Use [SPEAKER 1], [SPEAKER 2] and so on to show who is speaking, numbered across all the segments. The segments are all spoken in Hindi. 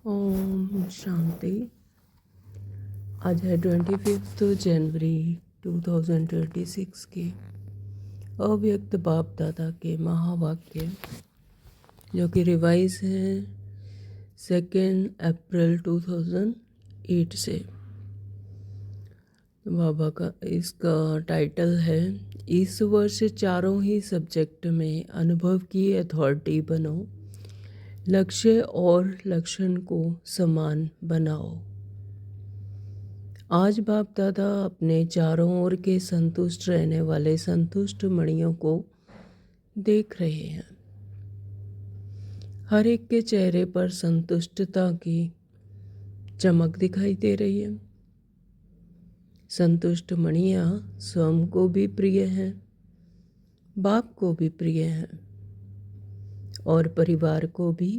[SPEAKER 1] ओम शांति। आज है 25 जनवरी 2026 के अव्यक्त बाप दादा के महावाक्य, जो कि रिवाइज है 2 अप्रैल 2008 से। बाबा का इसका टाइटल है, इस वर्ष चारों ही सब्जेक्ट में अनुभव की अथॉरिटी बनो, लक्ष्य और लक्षण को समान बनाओ। आज बाप दादा अपने चारों ओर के संतुष्ट रहने वाले संतुष्ट मणियों को देख रहे हैं। हर एक के चेहरे पर संतुष्टता की चमक दिखाई दे रही है। संतुष्ट मणियाँ स्वयं को भी प्रिय हैं, बाप को भी प्रिय हैं और परिवार को भी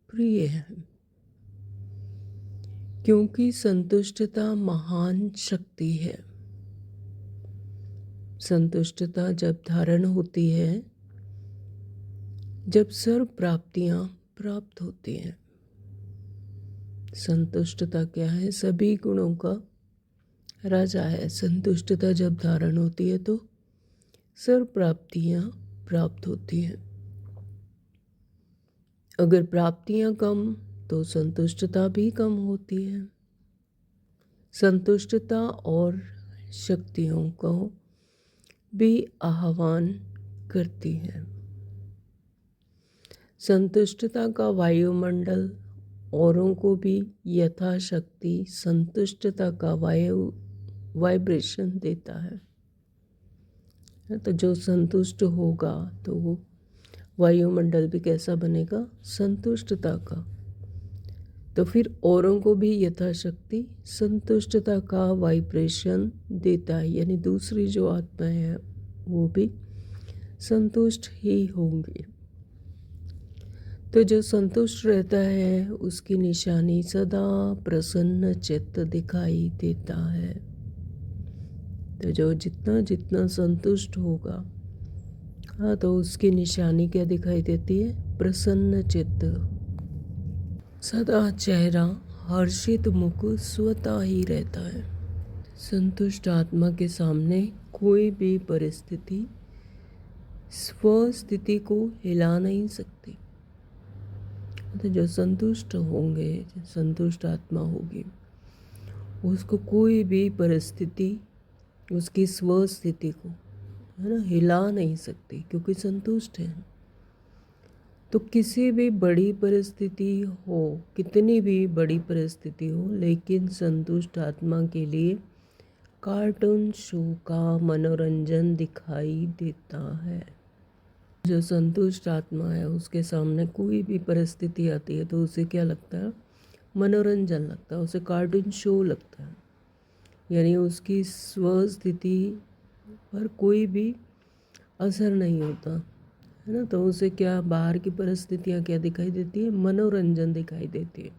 [SPEAKER 1] प्रिय हैं, क्योंकि संतुष्टता महान शक्ति है। संतुष्टता जब धारण होती है, जब सर्व प्राप्तियां प्राप्त होती हैं। संतुष्टता क्या है? सभी गुणों का राजा है। संतुष्टता जब धारण होती है तो सर्व प्राप्तियां प्राप्त होती हैं। अगर प्राप्तियां कम तो संतुष्टता भी कम होती है। संतुष्टता और शक्तियों को भी आह्वान करती है। संतुष्टता का वायुमंडल औरों को भी यथाशक्ति संतुष्टता का वाइब्रेशन देता है। तो जो संतुष्ट होगा तो वो वायुमंडल भी कैसा बनेगा? संतुष्टता का। तो फिर औरों को भी यथाशक्ति संतुष्टता का वाइब्रेशन देता है, यानी दूसरी जो आत्माएं हैं वो भी संतुष्ट ही होंगे। तो जो संतुष्ट रहता है उसकी निशानी सदा प्रसन्न चित्त दिखाई देता है। तो जो जितना जितना संतुष्ट होगा, हाँ, तो उसकी निशानी क्या दिखाई देती है? प्रसन्न चित्त। सदा चेहरा हर्षित मुख स्वतः ही रहता है। संतुष्ट आत्मा के सामने कोई भी परिस्थिति स्वस्थिति को हिला नहीं सकती। तो जो संतुष्ट होंगे, संतुष्ट आत्मा होगी, उसको कोई भी परिस्थिति उसकी स्वस्थिति को, है ना, हिला नहीं सकती, क्योंकि संतुष्ट है। तो किसी भी बड़ी परिस्थिति हो, कितनी भी बड़ी परिस्थिति हो, लेकिन संतुष्ट आत्मा के लिए कार्टून शो का मनोरंजन दिखाई देता है। जो संतुष्ट आत्मा है उसके सामने कोई भी परिस्थिति आती है तो उसे क्या लगता है? मनोरंजन लगता है, उसे कार्टून शो लगता है। यानी उसकी स्वस्थिति पर कोई भी असर नहीं होता, है ना। तो उसे क्या, बाहर की परिस्थितियाँ क्या दिखाई देती है? मनोरंजन दिखाई देती है।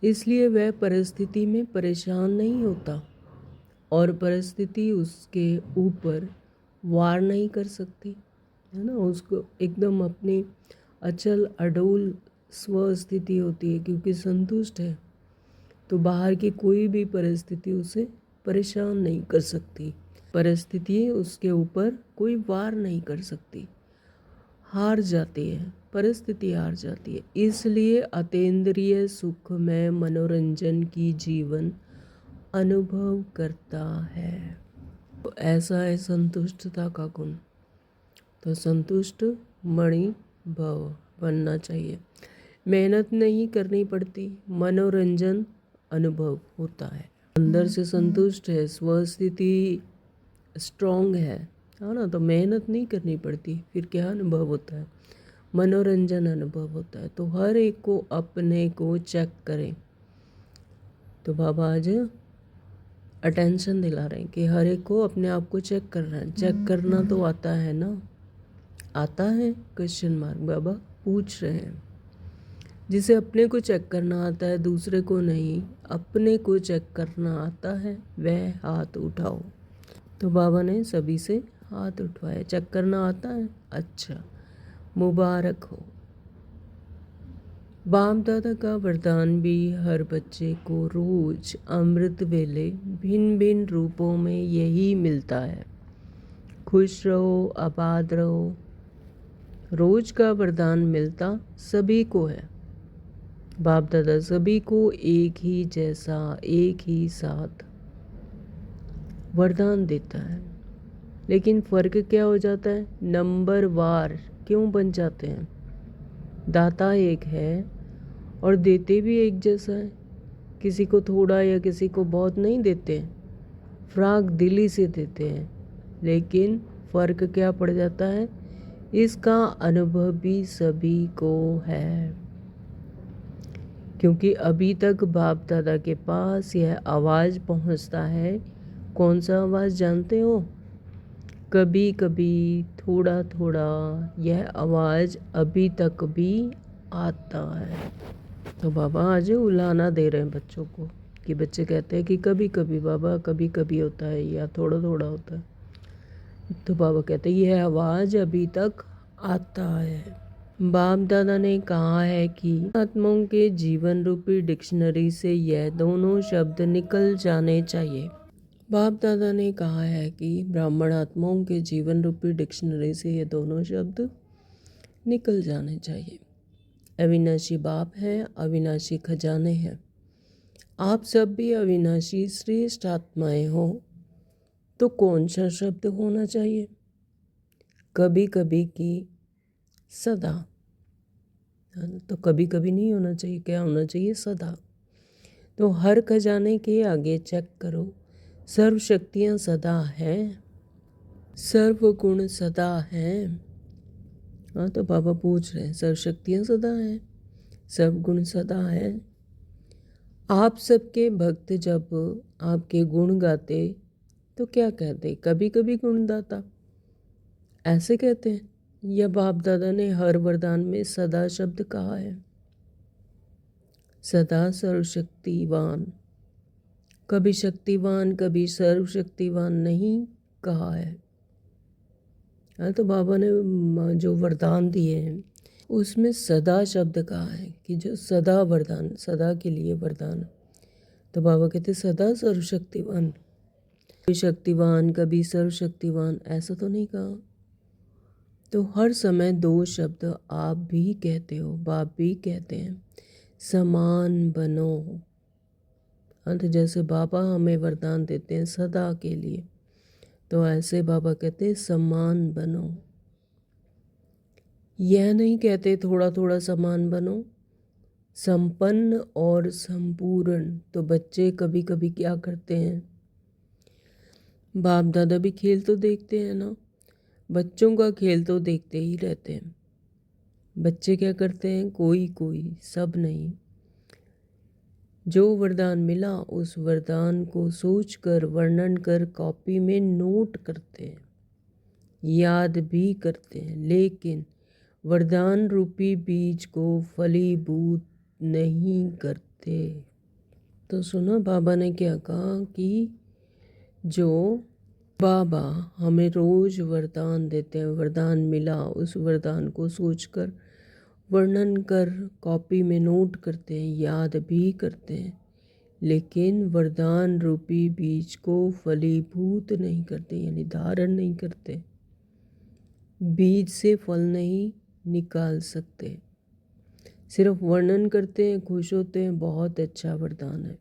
[SPEAKER 1] इसलिए वह परिस्थिति में परेशान नहीं होता और परिस्थिति उसके ऊपर वार नहीं कर सकती, है ना। उसको एकदम अपनी अचल अडोल स्वस्थिति होती है, क्योंकि संतुष्ट है। तो बाहर की कोई भी परिस्थिति उसे परेशान नहीं कर सकती। परिस्थिति उसके ऊपर कोई वार नहीं कर सकती, हार जाती है, परिस्थिति हार जाती है। इसलिए अतीन्द्रिय सुख में मनोरंजन की जीवन अनुभव करता है। तो ऐसा है संतुष्टता का गुण। तो संतुष्ट मणि भव बनना चाहिए। मेहनत नहीं करनी पड़ती, मनोरंजन अनुभव होता है। अंदर से संतुष्ट है, स्वस्थिति स्ट्रॉन्ग है ना, तो मेहनत नहीं करनी पड़ती। फिर क्या अनुभव होता है? मनोरंजन अनुभव होता है। तो हर एक को अपने को चेक करें। तो बाबा आज अटेंशन दिला रहे हैं कि हर एक को अपने आप को चेक करना है। चेक करना तो आता है ना? आता है? क्वेश्चन मार्क बाबा पूछ रहे हैं। जिसे अपने को चेक करना आता है, दूसरे को नहीं, अपने को चेक करना आता है, वह हाथ उठाओ। तो बाबा ने सभी से हाथ उठवाए। चेक करना आता है? अच्छा, मुबारक हो। बाप दादा का वरदान भी हर बच्चे को रोज अमृत वेले भिन्न भिन्न रूपों में यही मिलता है। खुश रहो, आबाद रहो। रोज का वरदान मिलता सभी को है। बाप दादा सभी को एक ही जैसा, एक ही साथ वरदान देता है। लेकिन फ़र्क क्या हो जाता है? नंबर वार क्यों बन जाते हैं? दाता एक है और देते भी एक जैसा है। किसी को थोड़ा या किसी को बहुत नहीं देते हैं, फ्राक दिली से देते हैं। लेकिन फ़र्क क्या पड़ जाता है? इसका अनुभव भी सभी को है, क्योंकि अभी तक बाप दादा के पास यह आवाज़ पहुंचता है। कौन सा आवाज़ जानते हो? कभी कभी, थोड़ा थोड़ा यह आवाज़ अभी तक भी आता है। तो बाबा आज उलाना दे रहे हैं बच्चों को, कि बच्चे कहते हैं कि कभी कभी बाबा, कभी कभी होता है या थोड़ा थोड़ा होता है। तो बाबा कहते हैं यह आवाज़ अभी तक आता है। बाप दादा ने कहा है कि आत्माओं के जीवन रूपी डिक्शनरी से यह दोनों शब्द निकल जाने चाहिए। बाप दादा ने कहा है कि ब्राह्मण आत्माओं के जीवन रूपी डिक्शनरी से ये दोनों शब्द निकल जाने चाहिए। अविनाशी बाप है, अविनाशी खजाने हैं। आप सब भी अविनाशी श्रेष्ठ आत्माएं हो, तो कौन सा शब्द होना चाहिए? कभी कभी की सदा। तो कभी कभी नहीं होना चाहिए, क्या होना चाहिए? सदा। तो हर खजाने के आगे चेक करो, सर्व शक्तियाँ सदा हैं, सर्व गुण सदा हैं। हाँ, तो बाबा पूछ रहे हैं, सर्व शक्तियाँ सदा हैं, सर्व गुण सदा हैं। आप सबके भक्त जब आपके गुण गाते तो क्या कहते? कभी कभी गुणदाता, ऐसे कहते हैं। या बाप दादा ने हर वरदान में सदा शब्द कहा है? सदा सर्वशक्तिवान, कभी शक्तिवान कभी सर्वशक्तिवान नहीं कहा है। हाँ, तो बाबा ने जो वरदान दिए हैं उसमें सदा शब्द कहा है, कि जो सदा वरदान, सदा के लिए वरदान। तो बाबा कहते सदा सर्वशक्तिवान, कभी शक्तिवान कभी सर्वशक्तिवान, ऐसा तो नहीं कहा। तो हर समय दो शब्द आप भी कहते हो, बाप भी कहते हैं, समान बनो। हाँ, तो जैसे बाबा हमें वरदान देते हैं सदा के लिए, तो ऐसे बाबा कहते हैं समान बनो। यह नहीं कहते थोड़ा थोड़ा समान बनो, संपन्न और संपूर्ण। तो बच्चे कभी कभी क्या करते हैं? बाप दादा भी खेल तो देखते हैं ना, बच्चों का खेल तो देखते ही रहते हैं। बच्चे क्या करते हैं? कोई कोई, सब नहीं। जो वरदान मिला उस वरदान को सोचकर, वर्णन कर कॉपी में नोट करते हैं, याद भी करते हैं, लेकिन वरदान रूपी बीज को फलीभूत नहीं करते। तो सुना बाबा ने क्या कहा? कि जो बाबा हमें रोज वरदान देते हैं, वरदान मिला उस वरदान को सोचकर, वर्णन कर कॉपी में नोट करते हैं, याद भी करते हैं, लेकिन वरदान रूपी बीज को फलीभूत नहीं करते, यानी धारण नहीं करते। बीज से फल नहीं निकाल सकते, सिर्फ वर्णन करते हैं, खुश होते हैं, बहुत अच्छा वरदान है।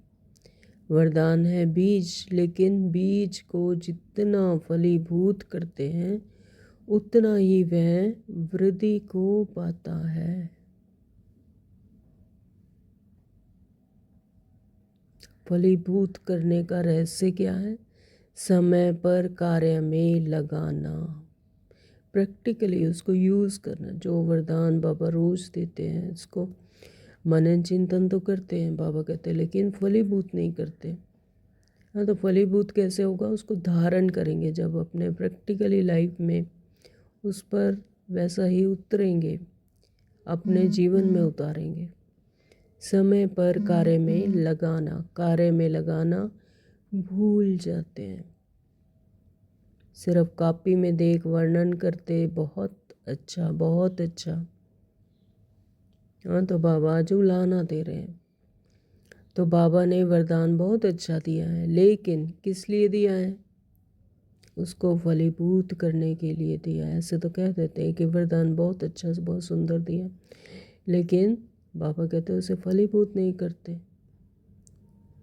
[SPEAKER 1] वरदान है बीज, लेकिन बीज को जितना फलीभूत करते हैं उतना ही वह वृद्धि को पाता है। फलीभूत करने का रहस्य क्या है? समय पर कार्य में लगाना, प्रैक्टिकली उसको यूज़ करना। जो वरदान बाबा रोज़ देते हैं इसको मनन चिंतन तो करते हैं बाबा कहते हैं, लेकिन फलीभूत नहीं करते। हाँ, तो फलीभूत कैसे होगा? उसको धारण करेंगे जब अपने प्रैक्टिकली लाइफ में उस पर वैसा ही उतरेंगे, अपने जीवन में उतारेंगे। समय पर कार्य में लगाना, कार्य में लगाना भूल जाते हैं, सिर्फ कॉपी में देख वर्णन करते, बहुत अच्छा बहुत अच्छा। हाँ, तो बाबा आज उलाहना दे रहे हैं। तो बाबा ने वरदान बहुत अच्छा दिया है, लेकिन किस लिए दिया है? उसको फलीभूत करने के लिए दिया है। ऐसे तो कह देते हैं कि वरदान बहुत अच्छा, बहुत सुंदर दिया, लेकिन बाबा कहते हैं उसे फलीभूत नहीं करते।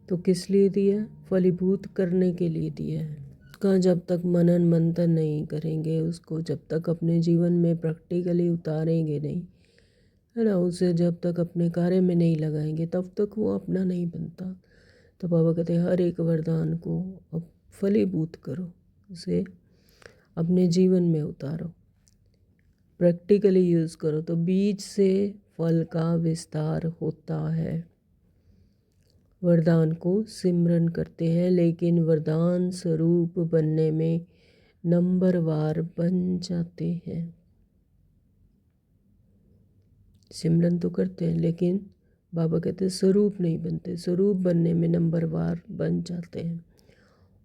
[SPEAKER 1] तो किस लिए दिया? फलीभूत करने के लिए दिया है। उसका जब तक मनन मंथन नहीं करेंगे, उसको जब तक अपने जीवन में प्रैक्टिकली उतारेंगे नहीं, है ना, उसे जब तक अपने कार्य में नहीं लगाएंगे, तब तक वो अपना नहीं बनता। तो बाबा कहते हैं हर एक वरदान को अब फलीभूत करो, उसे अपने जीवन में उतारो, प्रैक्टिकली यूज़ करो, तो बीज से फल का विस्तार होता है। वरदान को सिमरन करते हैं, लेकिन वरदान स्वरूप बनने में नंबरवार बन जाते हैं। सिमरन तो करते हैं, लेकिन बाबा कहते हैं स्वरूप नहीं बनते, स्वरूप बनने में नंबरवार बन जाते हैं।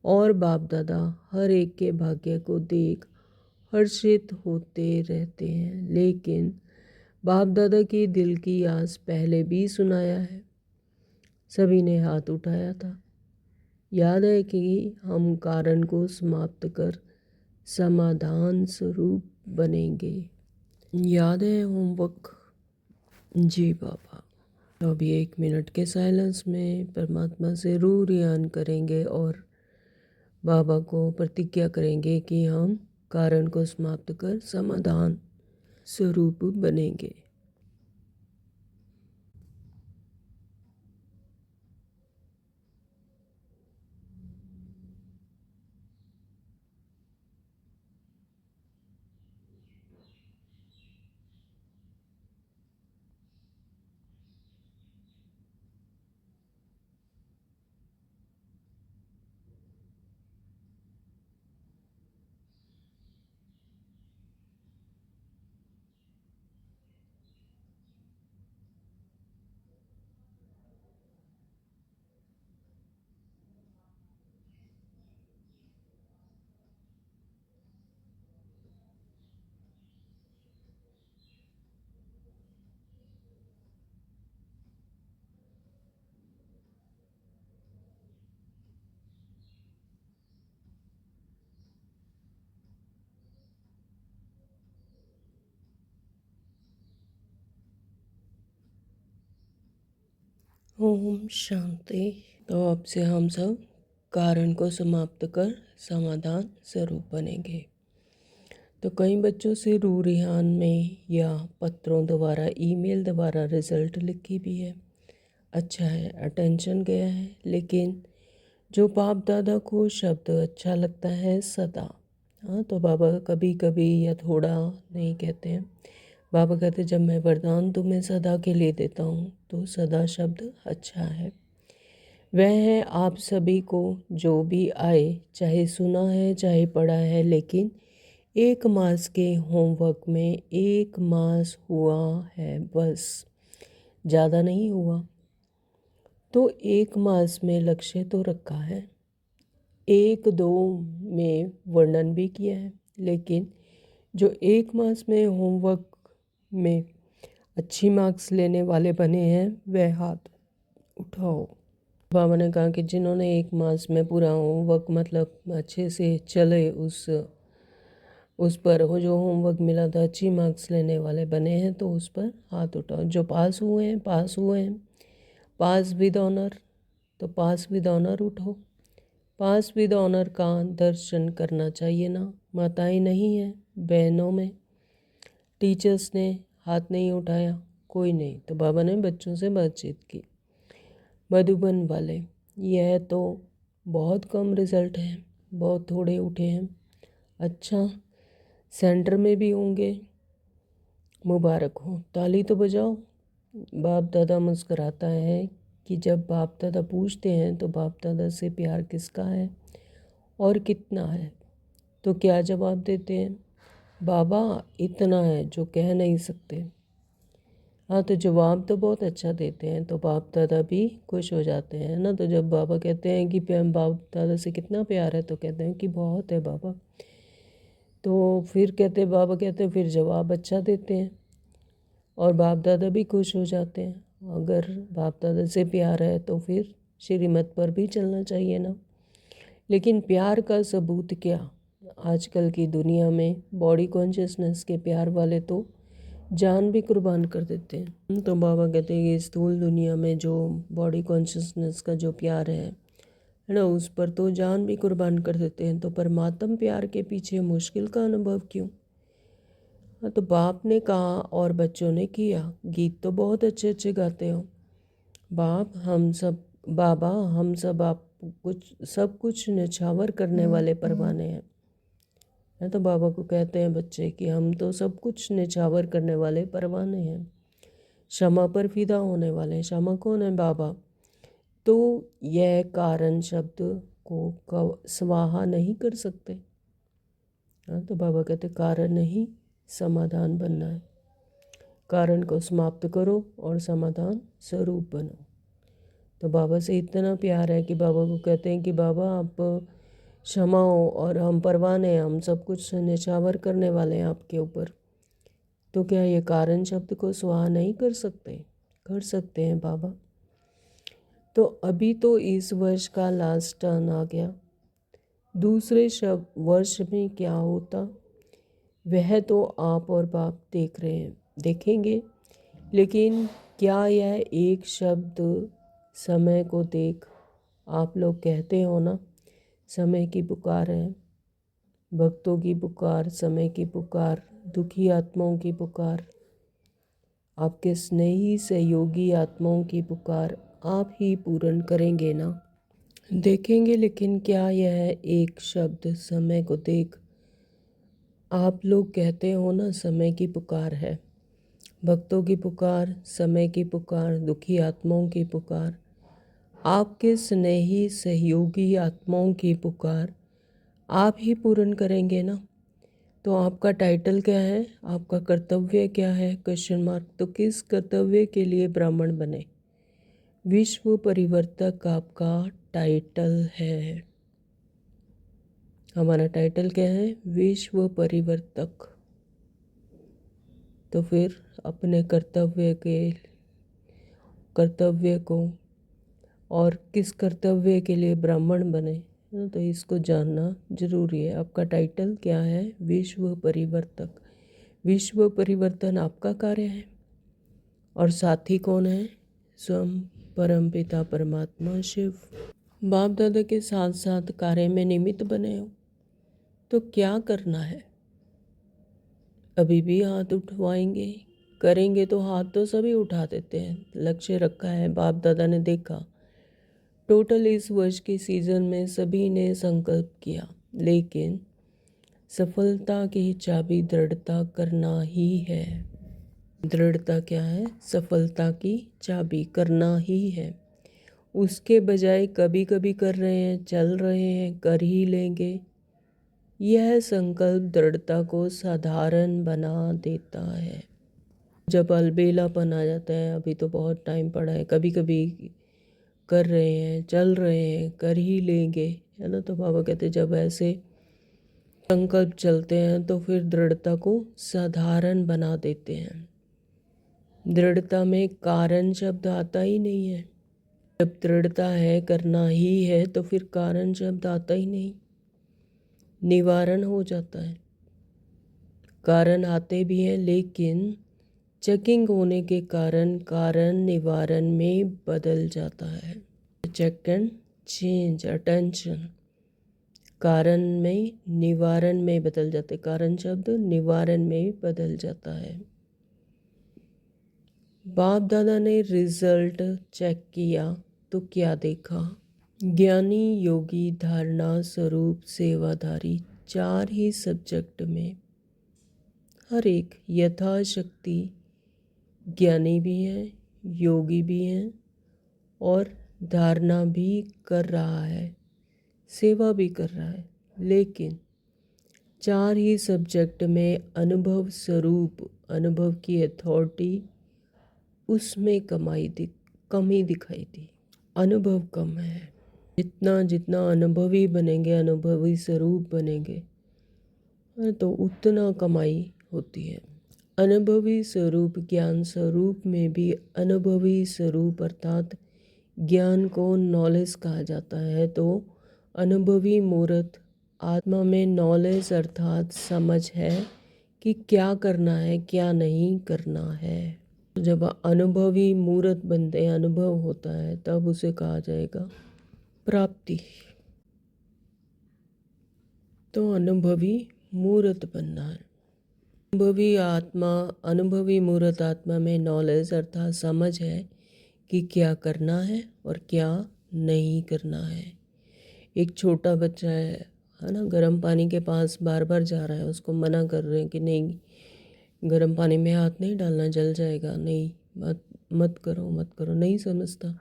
[SPEAKER 1] और बाप दादा हर एक के भाग्य को देख हर्षित होते रहते हैं, लेकिन बाप दादा की दिल की आस पहले भी सुनाया है। सभी ने हाथ उठाया था। याद है कि हम कारण को समाप्त कर समाधान स्वरूप बनेंगे। याद है होमवर्क? जी बाबा। तो अभी 1 मिनट के साइलेंस में परमात्मा से रूरियान करेंगे और बाबा को प्रतिज्ञा करेंगे कि हम कारण को समाप्त कर समाधान स्वरूप बनेंगे। ओम शांति। तो अब से हम सब कारण को समाप्त कर समाधान स्वरूप बनेंगे। तो कई बच्चों से रूरिहान में या पत्रों द्वारा, ईमेल द्वारा रिजल्ट लिखी भी है। अच्छा है, अटेंशन गया है, लेकिन जो बाप दादा को शब्द अच्छा लगता है सदा। हाँ, तो बाबा कभी कभी या थोड़ा नहीं कहते हैं। बाबा कहते जब मैं वरदान तुम्हें सदा के लिए देता हूँ तो सदा शब्द अच्छा है। वह है आप सभी को जो भी आए, चाहे सुना है चाहे पढ़ा है, लेकिन 1 मास के होमवर्क में 1 मास हुआ है बस, ज़्यादा नहीं हुआ। तो 1 मास में लक्ष्य तो रखा है, 1-2 में वर्णन भी किया है, लेकिन जो 1 मास में होमवर्क में अच्छी मार्क्स लेने वाले बने हैं वह हाथ उठाओ। बाबा ने कहा कि जिन्होंने 1 मास में पूरा होमवर्क मतलब अच्छे से चले, उस पर वो जो होमवर्क मिला था अच्छी मार्क्स लेने वाले बने हैं, तो उस पर हाथ उठाओ। जो पास हुए हैं, पास हुए हैं, पास विद ऑनर, तो पास विद ऑनर उठो। पास विद ऑनर का दर्शन करना चाहिए ना। माताएं नहीं हैं, बहनों में टीचर्स ने हाथ नहीं उठाया, कोई नहीं। तो बाबा ने बच्चों से बातचीत की। मधुबन वाले, यह तो बहुत कम रिजल्ट है, बहुत थोड़े उठे हैं। अच्छा, सेंटर में भी होंगे, मुबारक हो, ताली तो बजाओ। बाप दादा मुस्कराता है कि जब बाप दादा पूछते हैं तो बाप दादा से प्यार किसका है और कितना है, तो क्या जवाब देते हैं? बाबा इतना है जो कह नहीं सकते। हाँ, तो जवाब तो बहुत अच्छा देते हैं, तो बाप दादा भी खुश हो जाते हैं ना। तो जब बाबा कहते हैं कि बाप दादा से कितना प्यार है, तो कहते हैं कि बहुत है बाबा। तो फिर कहते बाबा कहते हैं फिर जवाब अच्छा देते हैं। और बाप दादा भी खुश हो जाते हैं। अगर बाप दादा से प्यार है तो फिर श्रीमत पर भी चलना चाहिए ना। लेकिन प्यार का सबूत क्या? आजकल की दुनिया में बॉडी कॉन्शियसनेस के प्यार वाले तो जान भी कुर्बान कर देते हैं। तो बाबा कहते हैं कि स्थूल दुनिया में जो बॉडी कॉन्शियसनेस का जो प्यार है ना, उस पर तो जान भी कुर्बान कर देते हैं। तो परमात्म प्यार के पीछे मुश्किल का अनुभव क्यों? हाँ, तो बाप ने कहा और बच्चों ने किया। गीत तो बहुत अच्छे अच्छे गाते हो बाप, हम सब बाबा, हम सब आप सब कुछ निछावर करने वाले परवाने हैं। है तो बाबा को कहते हैं बच्चे कि हम तो सब कुछ निछावर करने वाले परवाने हैं, क्षमा पर फिदा होने वाले हैं। क्षमा कौन है? बाबा। तो यह कारण शब्द को स्वाहा नहीं कर सकते। हाँ, तो बाबा कहते कारण नहीं, समाधान बनना है। कारण को समाप्त करो और समाधान स्वरूप बनो। तो बाबा से इतना प्यार है कि बाबा को कहते हैं कि बाबा आप क्षमा हो और हम परवाने हैं, हम सब कुछ निछावर करने वाले हैं आपके ऊपर। तो क्या ये कारण शब्द को स्वाहा नहीं कर सकते? कर सकते हैं बाबा। तो अभी तो इस वर्ष का लास्ट टर्न आ गया। दूसरे वर्ष में क्या होता वह तो आप और बाप देख रहे हैं, देखेंगे। लेकिन क्या यह एक शब्द समय को देख, आप लोग कहते हो ना समय की पुकार है, भक्तों की पुकार, समय की पुकार, दुखी आत्माओं की पुकार, आपके स्नेही सहयोगी आत्माओं की पुकार आप ही पूर्ण करेंगे ना, देखेंगे। लेकिन क्या यह एक शब्द समय को देख, आप लोग कहते हो ना समय की पुकार है, भक्तों की पुकार, समय की पुकार, दुखी आत्माओं की पुकार, आपके स्नेही सहयोगी आत्माओं की पुकार आप ही पूर्ण करेंगे ना। तो आपका टाइटल क्या है, आपका कर्तव्य क्या है? Question mark. तो किस कर्तव्य के लिए ब्राह्मण बने? विश्व परिवर्तक आपका टाइटल है। हमारा टाइटल क्या है? विश्व परिवर्तक। तो फिर अपने कर्तव्य को और किस कर्तव्य के लिए ब्राह्मण बने, तो इसको जानना जरूरी है। आपका टाइटल क्या है? विश्व परिवर्तक। विश्व परिवर्तन आपका कार्य है और साथी कौन है? स्वयं परमपिता परमात्मा शिव। बाप दादा के साथ साथ कार्य में निमित्त बने हो तो क्या करना है? अभी भी हाथ उठवाएंगे, करेंगे तो हाथ तो सभी उठा देते हैं। लक्ष्य रखा है, बाप दादा ने देखा टोटल इस वर्ष के सीज़न में सभी ने संकल्प किया, लेकिन सफलता की चाबी दृढ़ता करना ही है। दृढ़ता क्या है? सफलता की चाबी करना ही है। उसके बजाय कभी कभी कर रहे हैं, चल रहे हैं, कर ही लेंगे, यह संकल्प दृढ़ता को साधारण बना देता है। जब अलबेलापन आ जाता है, अभी तो बहुत टाइम पड़ा है, कभी कभी कर रहे हैं, चल रहे हैं, कर ही लेंगे, है ना। तो बाबा कहते जब ऐसे संकल्प चलते हैं तो फिर दृढ़ता को साधारण बना देते हैं। दृढ़ता में कारण शब्द आता ही नहीं है। जब दृढ़ता है, करना ही है, तो फिर कारण शब्द आता ही नहीं, निवारण हो जाता है। कारण आते भी हैं लेकिन चेकिंग होने के कारण कारण निवारण में बदल जाता है। चेक एंड चेंज, अटेंशन, कारण में निवारण में बदल जाते, कारण शब्द निवारण में बदल जाता है। बाप दादा ने रिजल्ट चेक किया तो क्या देखा? ज्ञानी, योगी, धारणा, स्वरूप, सेवाधारी, 4 ही सब्जेक्ट में हर एक यथाशक्ति ज्ञानी भी हैं, योगी भी हैं और धारणा भी कर रहा है, सेवा भी कर रहा है। लेकिन 4 ही सब्जेक्ट में अनुभव स्वरूप, अनुभव की अथॉरिटी, उसमें कमी दिखाई दी। अनुभव कम है। जितना जितना अनुभवी बनेंगे, अनुभवी स्वरूप बनेंगे, तो उतना कमाई होती है। अनुभवी स्वरूप ज्ञान स्वरूप में भी अनुभवी स्वरूप अर्थात ज्ञान को नॉलेज कहा जाता है। तो अनुभवी मूर्त आत्मा में नॉलेज अर्थात समझ है कि क्या करना है क्या नहीं करना है। जब अनुभवी मूर्त बनते हैं, अनुभव होता है, तब उसे कहा जाएगा प्राप्ति। तो अनुभवी मूर्त बनना है। अनुभवी मूर्त आत्मा में नॉलेज अर्थात समझ है कि क्या करना है और क्या नहीं करना है। एक छोटा बच्चा है ना, गर्म पानी के पास बार बार जा रहा है, उसको मना कर रहे हैं कि नहीं गर्म पानी में हाथ नहीं डालना, जल जाएगा, नहीं मत करो मत करो, नहीं समझता।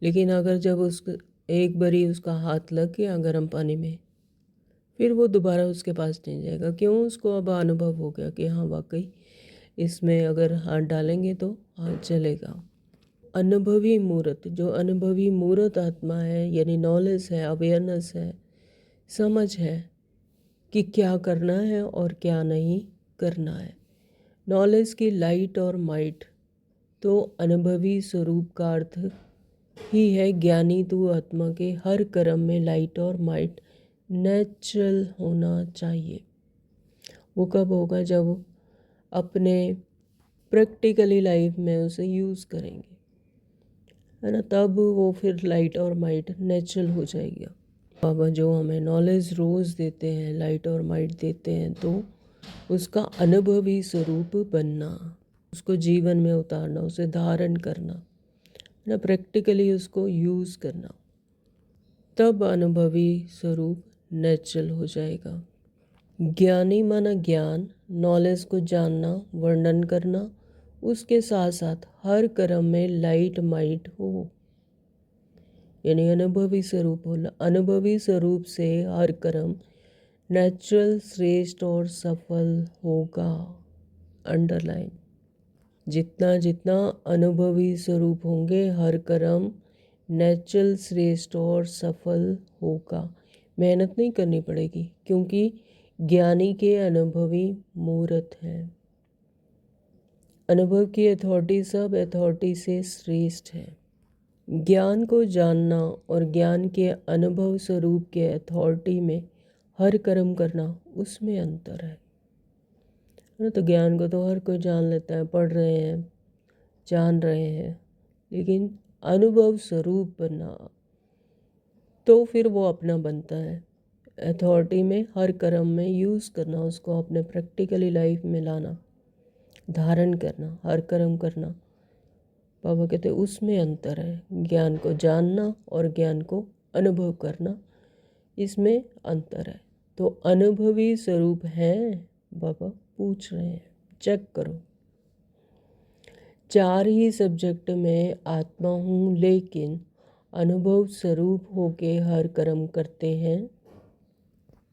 [SPEAKER 1] लेकिन अगर जब उसको एक बारी उसका हाथ लग गया गर्म पानी में, फिर वो दोबारा उसके पास नहीं जाएगा। क्यों? उसको अब अनुभव हो गया कि हाँ वाकई इसमें अगर हाथ डालेंगे तो हाथ जलेगा। अनुभवी मूर्त, जो अनुभवी मूर्त आत्मा है यानी नॉलेज है, अवेयरनेस है, समझ है कि क्या करना है और क्या नहीं करना है। नॉलेज की लाइट और माइट, तो अनुभवी स्वरूप का अर्थ ही है ज्ञानी तू आत्मा के हर कर्म में लाइट और माइट नेचुरल होना चाहिए। वो कब होगा? जब अपने प्रैक्टिकली लाइफ में उसे यूज़ करेंगे, है ना, तब वो फिर लाइट और माइट नेचुरल हो जाएगी। बाबा जो हमें नॉलेज रोज़ देते हैं, लाइट और माइट देते हैं, तो उसका अनुभवी स्वरूप बनना, उसको जीवन में उतारना, उसे धारण करना, है ना, प्रैक्टिकली उसको यूज़ करना, तब अनुभवी स्वरूप नेचुरल हो जाएगा। ज्ञानी माना ज्ञान, नॉलेज को जानना, वर्णन करना, उसके साथ साथ हर कर्म में लाइट माइट हो, यानी अनुभवी स्वरूप हो। अनुभवी स्वरूप से हर कर्म नेचुरल, श्रेष्ठ और सफल होगा। अंडरलाइन, जितना जितना अनुभवी स्वरूप होंगे हर कर्म नेचुरल, श्रेष्ठ और सफल होगा। मेहनत नहीं करनी पड़ेगी, क्योंकि ज्ञानी के अनुभवी मूर्त हैं। अनुभव की अथॉरिटी सब अथॉरिटी से श्रेष्ठ है। ज्ञान को जानना और ज्ञान के अनुभव स्वरूप के अथॉरिटी में हर कर्म करना, उसमें अंतर है ना। तो ज्ञान को तो हर कोई जान लेता है, पढ़ रहे हैं, जान रहे हैं, लेकिन अनुभव स्वरूप बनना तो फिर वो अपना बनता है। अथॉरिटी में हर कर्म में यूज़ करना, उसको अपने प्रैक्टिकली लाइफ में लाना, धारण करना, हर कर्म करना। बाबा कहते उसमें अंतर है। ज्ञान को जानना और ज्ञान को अनुभव करना, इसमें अंतर है। तो अनुभवी स्वरूप हैं, बाबा पूछ रहे हैं, चेक करो। 4 ही सब्जेक्ट में आत्मा हूँ, लेकिन अनुभव स्वरूप होके हर कर्म करते हैं।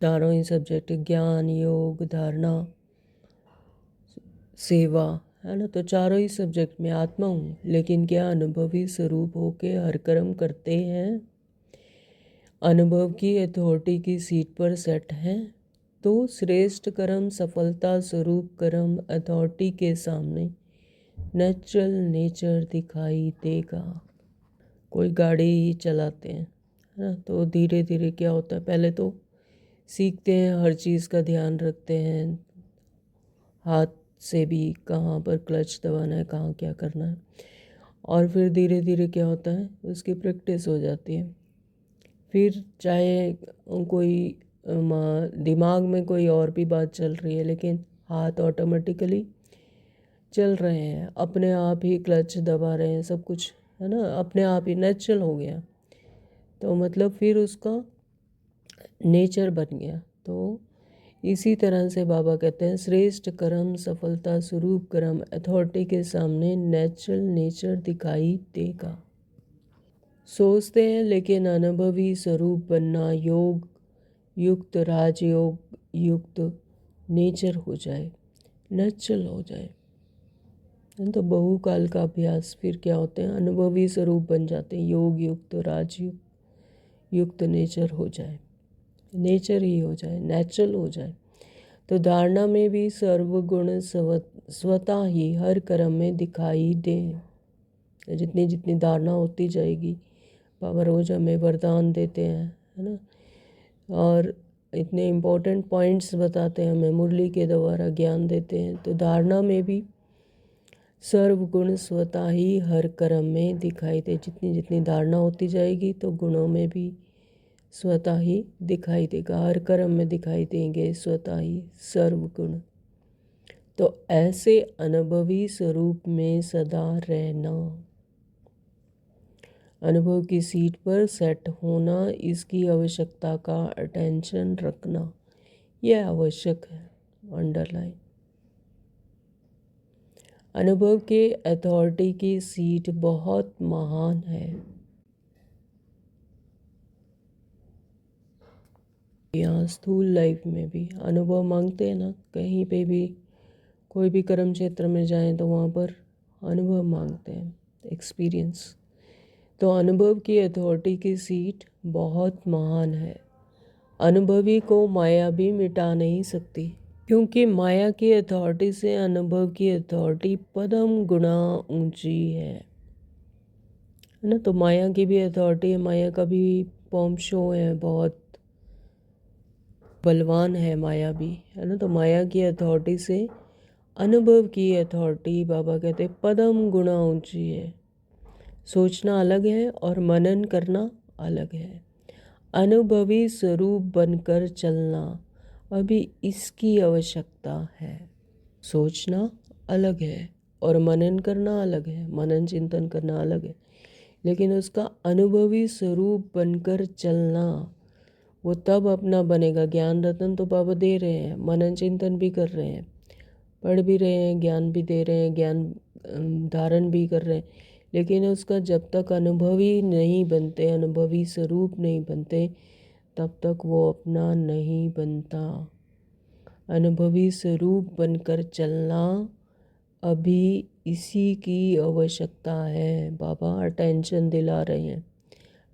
[SPEAKER 1] चारों ही सब्जेक्ट, ज्ञान, योग, धारणा, सेवा, है ना, तो चारों ही सब्जेक्ट में आत्मा हूँ, लेकिन क्या अनुभवी स्वरूप होके हर कर्म करते हैं। अनुभव की अथॉरिटी की सीट पर सेट हैं, तो श्रेष्ठ कर्म, सफलता स्वरूप कर्म अथॉरिटी के सामने नेचुरल नेचर दिखाई देगा। कोई गाड़ी चलाते हैं, है ना, तो धीरे धीरे क्या होता है, पहले तो सीखते हैं, हर चीज़ का ध्यान रखते हैं, हाथ से भी कहाँ पर क्लच दबाना है, कहाँ क्या करना है, और फिर धीरे धीरे क्या होता है, उसकी प्रैक्टिस हो जाती है। फिर चाहे कोई दिमाग में कोई और भी बात चल रही है, लेकिन हाथ ऑटोमेटिकली चल रहे हैं, अपने आप ही क्लच दबा रहे हैं, सब कुछ, है ना, अपने आप ही नेचुरल हो गया। तो मतलब फिर उसका नेचर बन गया। तो इसी तरह से बाबा कहते हैं श्रेष्ठ कर्म, सफलता स्वरूप कर्म अथॉरिटी के सामने नेचुरल नेचर दिखाई देगा। सोचते हैं, लेकिन अनुभवी स्वरूप बनना, योग युक्त, राजयोग युक्त नेचर हो जाए, नेचुरल हो जाए, तो बहुकाल का अभ्यास, फिर क्या होते हैं, अनुभवी स्वरूप बन जाते हैं, योग युक्त, राजयोग युक्त नेचर हो जाए, नेचर ही हो जाए, नेचुरल हो जाए। तो धारणा में भी सर्वगुण स्वतः ही हर कर्म में दिखाई दें। जितनी जितनी धारणा होती जाएगी, बाबा रोज हमें वरदान देते हैं, है ना, और इतने इम्पोर्टेंट पॉइंट्स बताते हैं हमें, मुरली के द्वारा ज्ञान देते हैं। तो धारणा में भी सर्वगुण स्वतः ही हर कर्म में दिखाई दे। जितनी जितनी धारणा होती जाएगी तो गुणों में भी स्वतः ही दिखाई देगा, हर कर्म में दिखाई देंगे स्वतः ही सर्वगुण। तो ऐसे अनुभवी स्वरूप में सदा रहना, अनुभव की सीट पर सेट होना, इसकी आवश्यकता का अटेंशन रखना, यह आवश्यक है। अंडरलाइन। अनुभव के अथॉरिटी की सीट बहुत महान है। यहाँ स्थूल लाइफ में भी अनुभव मांगते हैं ना, कहीं पे भी कोई भी कर्म क्षेत्र में जाएं तो वहाँ पर अनुभव मांगते हैं, एक्सपीरियंस। तो अनुभव की अथॉरिटी की सीट बहुत महान है। अनुभवी को माया भी मिटा नहीं सकती, क्योंकि माया की अथॉरिटी से अनुभव की अथॉरिटी पदम गुना ऊंची है ना। तो माया की भी अथॉरिटी है, माया का भी पॉम शो है, बहुत बलवान है माया भी, है ना। तो माया की अथॉरिटी से अनुभव की अथॉरिटी, बाबा कहते पदम गुना ऊंची है। सोचना अलग है और मनन करना अलग है। अनुभवी स्वरूप बनकर चलना, अभी इसकी आवश्यकता है। सोचना अलग है और मनन करना अलग है, मनन चिंतन करना अलग है, लेकिन उसका अनुभवी स्वरूप बनकर चलना वो तब अपना बनेगा। ज्ञान रतन तो बाबा दे रहे हैं, मनन चिंतन भी कर रहे हैं, पढ़ भी रहे हैं, ज्ञान भी दे रहे हैं, ज्ञान धारण भी कर रहे हैं, लेकिन उसका जब तक अनुभवी नहीं बनते, अनुभवी स्वरूप नहीं बनते, तब तक वो अपना नहीं बनता। अनुभवी स्वरूप बनकर चलना, अभी इसी की आवश्यकता है। बाबा अटेंशन दिला रहे हैं,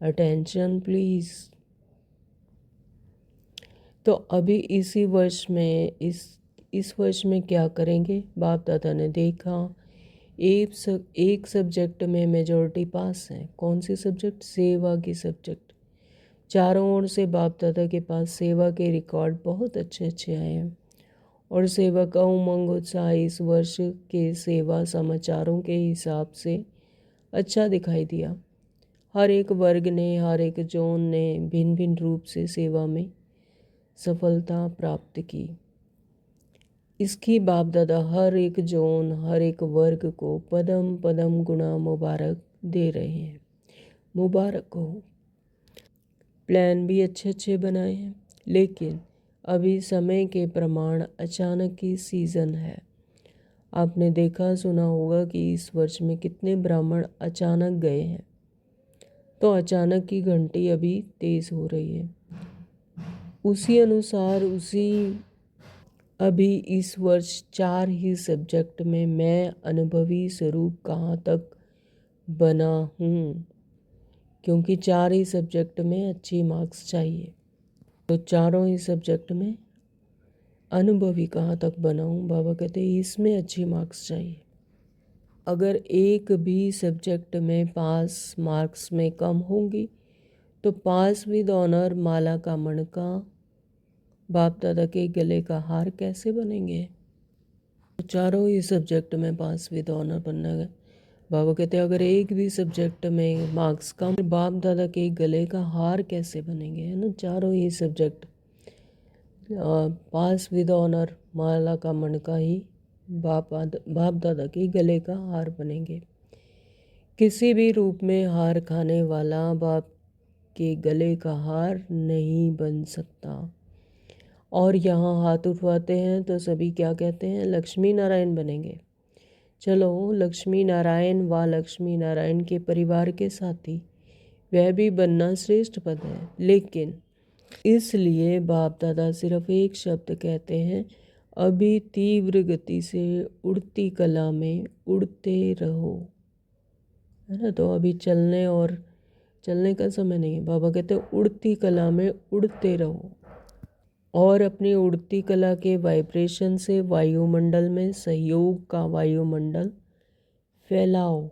[SPEAKER 1] अटेंशन प्लीज़। तो अभी इसी वर्ष में, इस वर्ष में क्या करेंगे, बाप दादा ने देखा एक सब्जेक्ट में मेजॉरिटी पास है। कौन सी सब्जेक्ट? सेवा की सब्जेक्ट। चारों ओर से बाप दादा के पास सेवा के रिकॉर्ड बहुत अच्छे अच्छे आए हैं, और सेवा का उमंग उत्साह इस वर्ष के सेवा समाचारों के हिसाब से अच्छा दिखाई दिया। हर एक वर्ग ने, हर एक जोन ने भिन्न भिन्न रूप से सेवा में सफलता प्राप्त की। इसकी बाप दादा हर एक जोन, हर एक वर्ग को पदम पदम गुना मुबारक दे रहे हैं। मुबारक हो। प्लान भी अच्छे अच्छे बनाए हैं, लेकिन अभी समय के प्रमाण अचानक की सीज़न है। आपने देखा सुना होगा कि इस वर्ष में कितने ब्राह्मण अचानक गए हैं। तो अचानक की घंटी अभी तेज़ हो रही है। उसी अनुसार अभी इस वर्ष 4 ही सब्जेक्ट में मैं अनुभवी स्वरूप कहाँ तक बना हूँ, क्योंकि 4 ही सब्जेक्ट में अच्छी मार्क्स चाहिए। तो चारों ही सब्जेक्ट में अनुभवी कहाँ तक बना हूँ, बाबा कहते हैं इसमें अच्छी मार्क्स चाहिए। अगर एक भी सब्जेक्ट में पास मार्क्स में कम होंगी तो पास विद ऑनर माला का मणका, बाप दादा के गले का हार कैसे बनेंगे। तो चारों ही सब्जेक्ट में पास विद ऑनर बनना है। बाबा कहते हैं अगर एक भी सब्जेक्ट में मार्क्स कम, बाप दादा के गले का हार कैसे बनेंगे, है ना। चारों ही सब्जेक्ट पास विद ऑनर माला का मणका ही बाप दादा के गले का हार बनेंगे। किसी भी रूप में हार खाने वाला बाप के गले का हार नहीं बन सकता। और यहाँ हाथ उठवाते हैं तो सभी क्या कहते हैं, लक्ष्मी नारायण बनेंगे। चलो लक्ष्मी नारायण व लक्ष्मी नारायण के परिवार के साथी, वह भी बनना श्रेष्ठ पद है। लेकिन इसलिए बाप दादा सिर्फ एक शब्द कहते हैं, अभी तीव्र गति से उड़ती कला में उड़ते रहो, है ना। तो अभी चलने का समय नहीं है। बाबा कहते हैं उड़ती कला में उड़ते रहो। और अपनी उड़ती कला के वाइब्रेशन से वायुमंडल में सहयोग का वायुमंडल फैलाओ।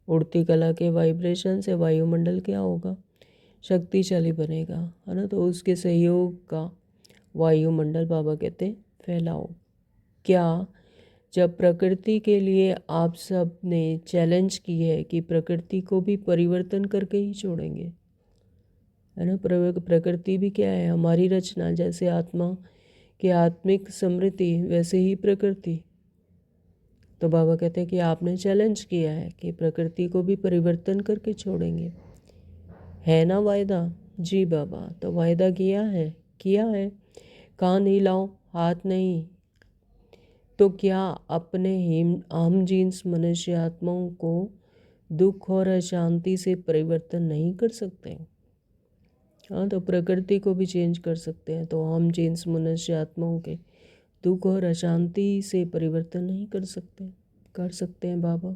[SPEAKER 1] उड़ती कला के वाइब्रेशन से वायुमंडल क्या होगा? शक्तिशाली बनेगा, है ना। तो उसके सहयोग का वायुमंडल बाबा कहते हैं फैलाओ। क्या जब प्रकृति के लिए आप सब ने चैलेंज की है कि प्रकृति को भी परिवर्तन करके ही छोड़ेंगे, है ना। प्रकृति भी क्या है? हमारी रचना। जैसे आत्मा की आत्मिक समृद्धि वैसे ही प्रकृति। तो बाबा कहते हैं कि आपने चैलेंज किया है कि प्रकृति को भी परिवर्तन करके छोड़ेंगे, है ना वायदा? जी बाबा। तो वायदा किया है, किया है। कान हिलाओ, हाथ नहीं। तो क्या अपने आम जीन्स मनुष्य आत्माओं को दुख और अशांति से परिवर्तन नहीं कर सकते? हाँ, तो प्रकृति को भी चेंज कर सकते हैं। तो हम जीन्स मनुष्य आत्माओं के दुख और अशांति से परिवर्तन नहीं कर सकते? कर सकते हैं बाबा।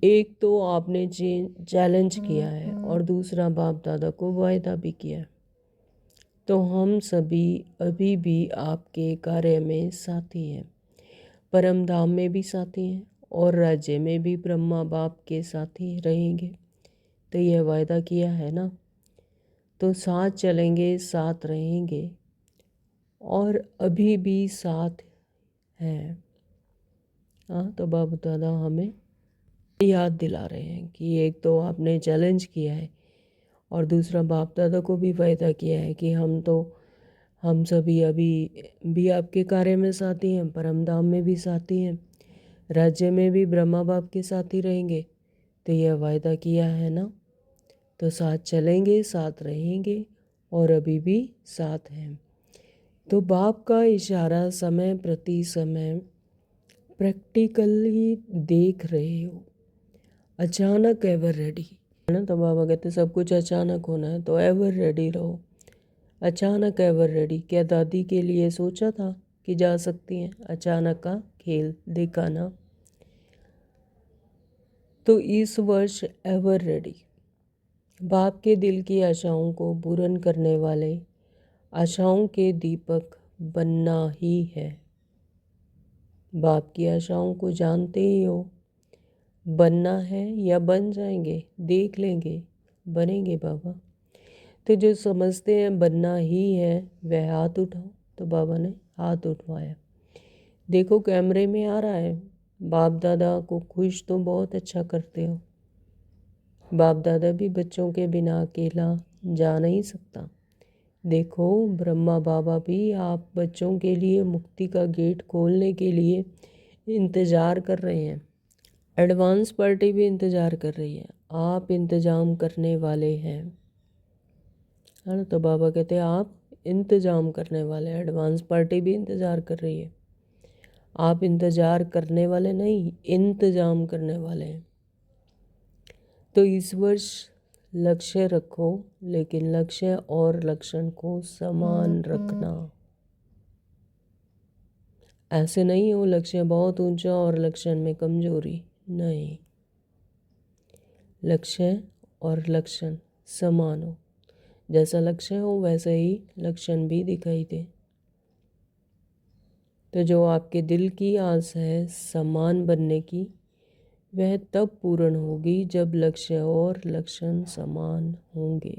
[SPEAKER 1] एक तो आपने चैलेंज किया है और दूसरा बाप दादा को वायदा भी किया है। तो हम सभी अभी भी आपके कार्य में साथी हैं, परम धाम में भी साथी हैं और राज्य में भी ब्रह्मा बाप के साथी रहेंगे। तो यह वायदा किया है ना। तो साथ चलेंगे, साथ रहेंगे और अभी भी साथ हैं। हाँ, तो बाप दादा हमें याद दिला रहे हैं कि एक तो आपने चैलेंज किया है और दूसरा बाप दादा को भी वायदा किया है कि हम सभी अभी भी आपके कार्य में साथी हैं, परम धाम में भी साथी हैं, राज्य में भी ब्रह्मा बाप के साथी रहेंगे। तो यह वायदा किया है ना। तो साथ चलेंगे, साथ रहेंगे और अभी भी साथ हैं। तो बाप का इशारा समय प्रति समय प्रैक्टिकली देख रहे हो। अचानक एवर रेडी, है ना। तो बाबा कहते सब कुछ अचानक होना है, तो एवर रेडी रहो। अचानक एवर रेडी। क्या दादी के लिए सोचा था कि जा सकती हैं? अचानक का खेल देखा ना। तो इस वर्ष एवर रेडी। बाप के दिल की आशाओं को पूर्ण करने वाले आशाओं के दीपक बनना ही है। बाप की आशाओं को जानते ही हो। बनना है या बन जाएंगे, देख लेंगे, बनेंगे बाबा। तो जो समझते हैं बनना ही है वह हाथ उठाओ। तो बाबा ने हाथ उठवाया। देखो कैमरे में आ रहा है। बाप दादा को खुश तो बहुत अच्छा करते हो। बाप दादा भी बच्चों के बिना अकेला जा नहीं सकता। देखो ब्रह्मा बाबा भी आप बच्चों के लिए मुक्ति का गेट खोलने के लिए इंतज़ार कर रहे हैं। एडवांस पार्टी भी इंतज़ार कर रही है। आप इंतज़ाम करने वाले हैं, है ना। तो बाबा कहते हैं आप इंतज़ाम करने वाले। एडवांस पार्टी भी इंतज़ार कर रही है। आप इंतज़ार करने वाले नहीं, इंतज़ाम करने वाले हैं। तो इस वर्ष लक्ष्य रखो, लेकिन लक्ष्य और लक्षण को समान रखना। ऐसे नहीं हो लक्ष्य बहुत ऊंचा और लक्षण में कमजोरी, नहीं। लक्ष्य और लक्षण समान हो। जैसा लक्ष्य हो वैसे ही लक्षण भी दिखाई दे। तो जो आपके दिल की आस है समान बनने की, वह तब पूर्ण होगी जब लक्ष्य और लक्षण समान होंगे।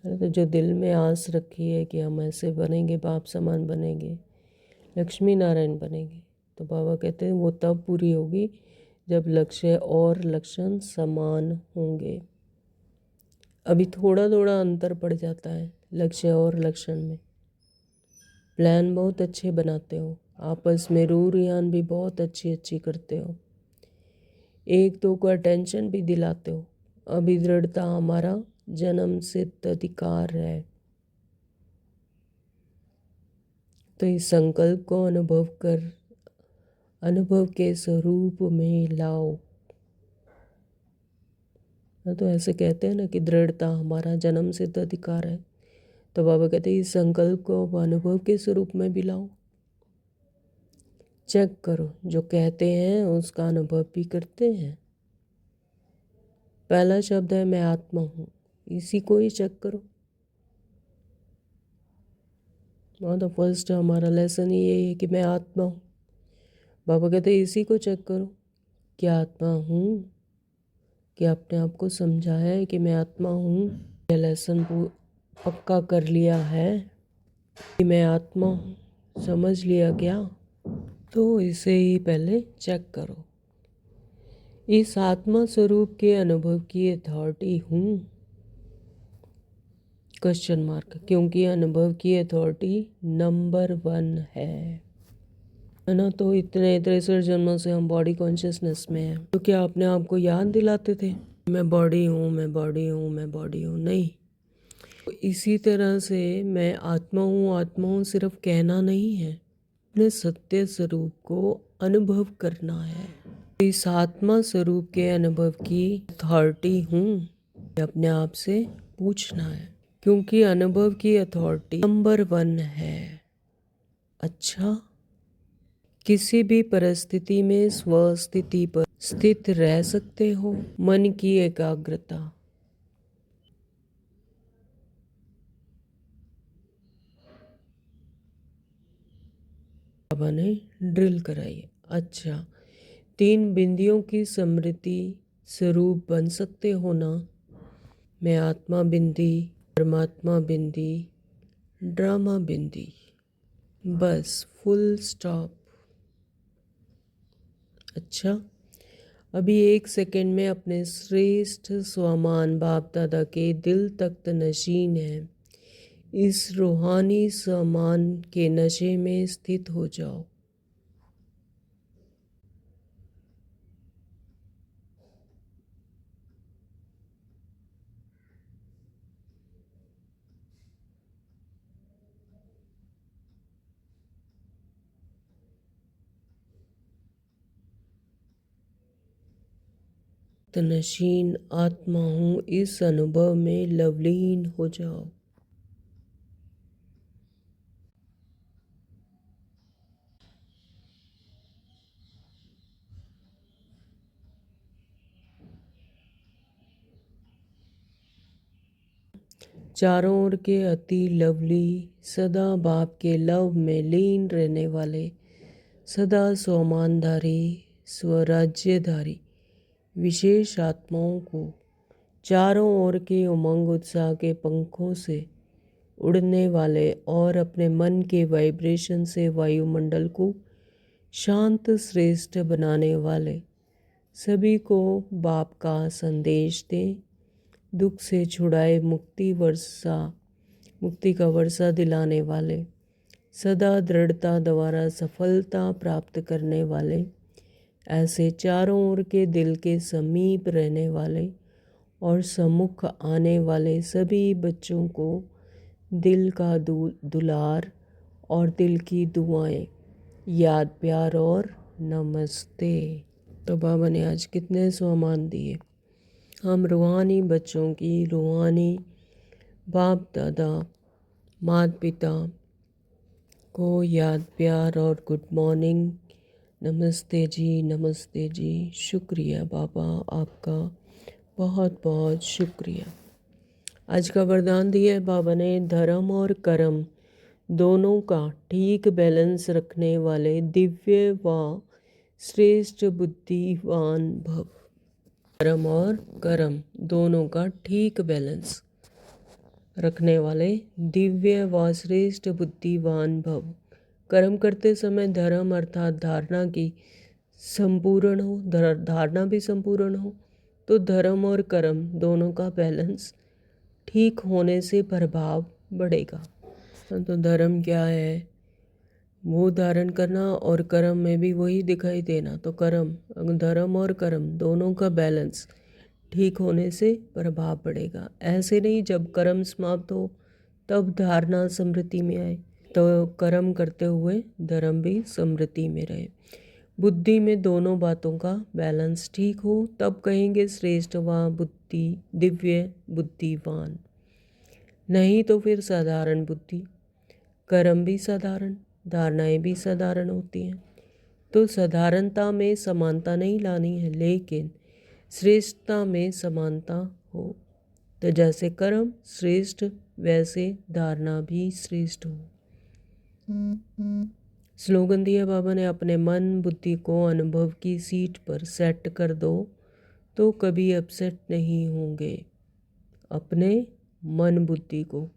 [SPEAKER 1] तो जो दिल में आस रखी है कि हम ऐसे बनेंगे, बाप समान बनेंगे, लक्ष्मी नारायण बनेंगे, तो बाबा कहते हैं वो तब पूरी होगी जब लक्ष्य और लक्षण समान होंगे। अभी थोड़ा थोड़ा अंतर पड़ जाता है लक्ष्य और लक्षण में। प्लान बहुत अच्छे बनाते हो, आपस में रूह रियान भी बहुत अच्छी करते हो, एक दो को अटेंशन भी दिलाते हो। अभी दृढ़ता हमारा जन्म सिद्ध अधिकार है। तो इस संकल्प को अनुभव के स्वरूप में लाओ। तो ऐसे कहते हैं ना कि दृढ़ता हमारा जन्म सिद्ध अधिकार है। तो बाबा कहते हैं इस संकल्प को अनुभव के स्वरूप में भी लाओ। चेक करो, जो कहते हैं उसका अनुभव भी करते हैं। पहला शब्द है मैं आत्मा हूँ, इसी को ही चेक करो। हाँ, तो फर्स्ट हमारा लेसन ही यही है कि मैं आत्मा हूँ। बाबा कहते हैं इसी को चेक करो, क्या आत्मा हूँ? कि आपने आपको समझा है कि मैं आत्मा हूँ? यह लेसन पक्का कर लिया है कि मैं आत्मा हूँ, समझ लिया क्या? तो इसे ही पहले चेक करो। इस आत्मा स्वरूप के अनुभव की अथॉरिटी हूँ? क्वेश्चन मार्क, क्योंकि अनुभव की अथॉरिटी नंबर 1 है ना। तो इतने 63 जन्मों से हम बॉडी कॉन्शियसनेस में हैं। तो क्या अपने आप को याद दिलाते थे मैं बॉडी हूँ, मैं बॉडी हूँ, मैं बॉडी हूँ? नहीं। तो इसी तरह से मैं आत्मा हूँ सिर्फ कहना नहीं है, अपने सत्य स्वरूप को अनुभव करना है। इस आत्मा स्वरूप के अनुभव की अथॉरिटी हूँ, अपने आप से पूछना है, क्योंकि अनुभव की अथॉरिटी नंबर 1 है। अच्छा, किसी भी परिस्थिति में स्वस्थिति पर स्थित रह सकते हो? मन की एकाग्रता। बाबा ने ड्रिल कराई। अच्छा, 3 बिंदियों की स्मृति स्वरूप बन सकते हो ना? मैं आत्मा बिंदी, परमात्मा बिंदी, ड्रामा बिंदी, बस फुल स्टॉप। अच्छा, अभी 1 सेकंड में अपने श्रेष्ठ स्वामान बाप दादा के दिल तख्त नशीन है, इस रूहानी सामान के नशे में स्थित हो जाओ। नशीन आत्मा हूँ, इस अनुभव में लवलीन हो जाओ। चारों ओर के अति लवली, सदा बाप के लव में लीन रहने वाले, सदा स्वमानधारी, स्वराज्यधारी विशेष आत्माओं को चारों ओर के उमंग उत्साह के पंखों से उड़ने वाले और अपने मन के वाइब्रेशन से वायुमंडल को शांत श्रेष्ठ बनाने वाले सभी को बाप का संदेश दें। दुख से छुड़ाए मुक्ति का वर्षा दिलाने वाले, सदा दृढ़ता द्वारा सफलता प्राप्त करने वाले, ऐसे चारों ओर के दिल के समीप रहने वाले और सम्मुख आने वाले सभी बच्चों को दिल का दुलार और दिल की दुआएं, याद प्यार और नमस्ते। तो बाबा ने आज कितने सम्मान दिए। हम रूहानी बच्चों की रूहानी बाप दादा माता पिता को याद प्यार और गुड मॉर्निंग, नमस्ते जी, शुक्रिया बाबा, आपका बहुत बहुत शुक्रिया। आज का वरदान दिया है बाबा ने, धर्म और कर्म दोनों का ठीक बैलेंस रखने वाले दिव्य व श्रेष्ठ बुद्धिवान भव। धर्म और कर्म दोनों का ठीक बैलेंस रखने वाले दिव्य व श्रेष्ठ बुद्धिवान भव। कर्म करते समय धर्म अर्थात धारणा की संपूर्ण हो, धारणा भी संपूर्ण हो, तो धर्म और कर्म दोनों का बैलेंस ठीक होने से प्रभाव बढ़ेगा। तो धर्म क्या है? वो धारण करना, और कर्म में भी वही दिखाई देना। तो धर्म और कर्म दोनों का बैलेंस ठीक होने से प्रभाव पड़ेगा। ऐसे नहीं जब कर्म समाप्त हो तब धारणा समृद्धि में आए, तो कर्म करते हुए धर्म भी समृद्धि में रहे। बुद्धि में दोनों बातों का बैलेंस ठीक हो तब कहेंगे श्रेष्ठ व बुद्धि दिव्य बुद्धिवान। नहीं तो फिर साधारण बुद्धि, कर्म भी साधारण, धारणाएं भी साधारण होती हैं। तो साधारणता में समानता नहीं लानी है, लेकिन श्रेष्ठता में समानता हो। तो जैसे कर्म श्रेष्ठ वैसे धारणा भी श्रेष्ठ हो। स्लोगन दिया बाबा ने, अपने मन बुद्धि को अनुभव की सीट पर सेट कर दो तो कभी अपसेट नहीं होंगे। अपने मन बुद्धि को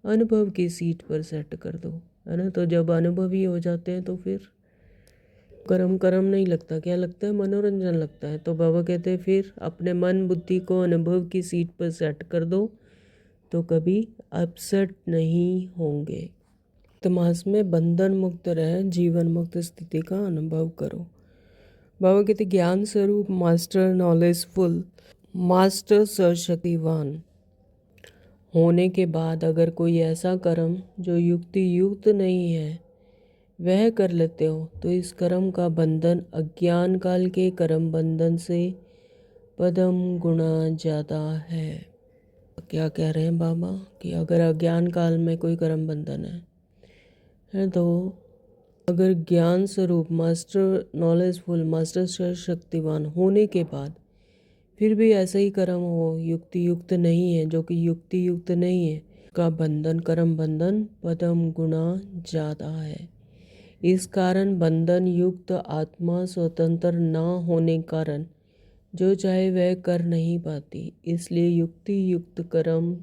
[SPEAKER 1] अनुभव की सीट पर सेट कर दो, है ना। तो जब अनुभवी हो जाते हैं तो फिर कर्म कर्म नहीं लगता, क्या लगता है, मनोरंजन लगता है। तो बाबा कहते हैं फिर अपने मन बुद्धि को अनुभव की सीट पर सेट कर दो तो कभी अपसेट नहीं होंगे। तमास में बंधन मुक्त रहे, जीवन मुक्त स्थिति का अनुभव करो। बाबा कहते ज्ञान स्वरूप, मास्टर नॉलेजफुल, मास्टर सर्वशक्तिवान होने के बाद अगर कोई ऐसा कर्म जो युक्ति युक्त नहीं है वह कर लेते हो तो इस कर्म का बंधन अज्ञान काल के कर्म बंधन से पदम गुना ज़्यादा है। क्या कह रहे हैं बाबा कि अगर अज्ञान काल में कोई कर्म बंधन है तो अगर ज्ञान स्वरूप, मास्टर नॉलेजफुल, मास्टर सर्वशक्तिवान होने के बाद फिर भी ऐसा ही कर्म हो युक्ति युक्त नहीं है, जो कि युक्ति युक्त नहीं है, का बंधन, कर्म बंधन पदम गुना ज़्यादा है। इस कारण बंधन युक्त आत्मा स्वतंत्र न होने कारण जो चाहे वह कर नहीं पाती। इसलिए युक्ति युक्त कर्म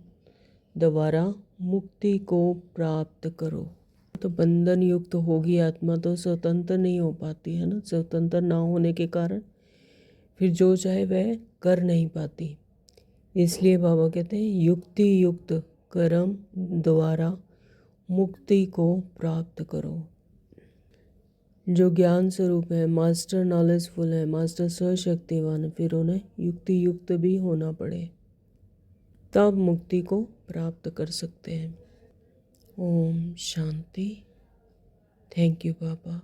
[SPEAKER 1] द्वारा मुक्ति को प्राप्त करो। तो बंधन युक्त होगी आत्मा तो स्वतंत्र नहीं हो पाती, है ना। स्वतंत्र ना होने के कारण फिर जो चाहे वह कर नहीं पाती। इसलिए बाबा कहते हैं युक्ति युक्त कर्म द्वारा मुक्ति को प्राप्त करो। जो ज्ञान स्वरूप है, मास्टर नॉलेजफुल है, मास्टर सर्वशक्तिवान, फिर उन्हें युक्ति युक्त भी होना पड़े तब मुक्ति को प्राप्त कर सकते हैं। ओम शांति। Thank you Baba.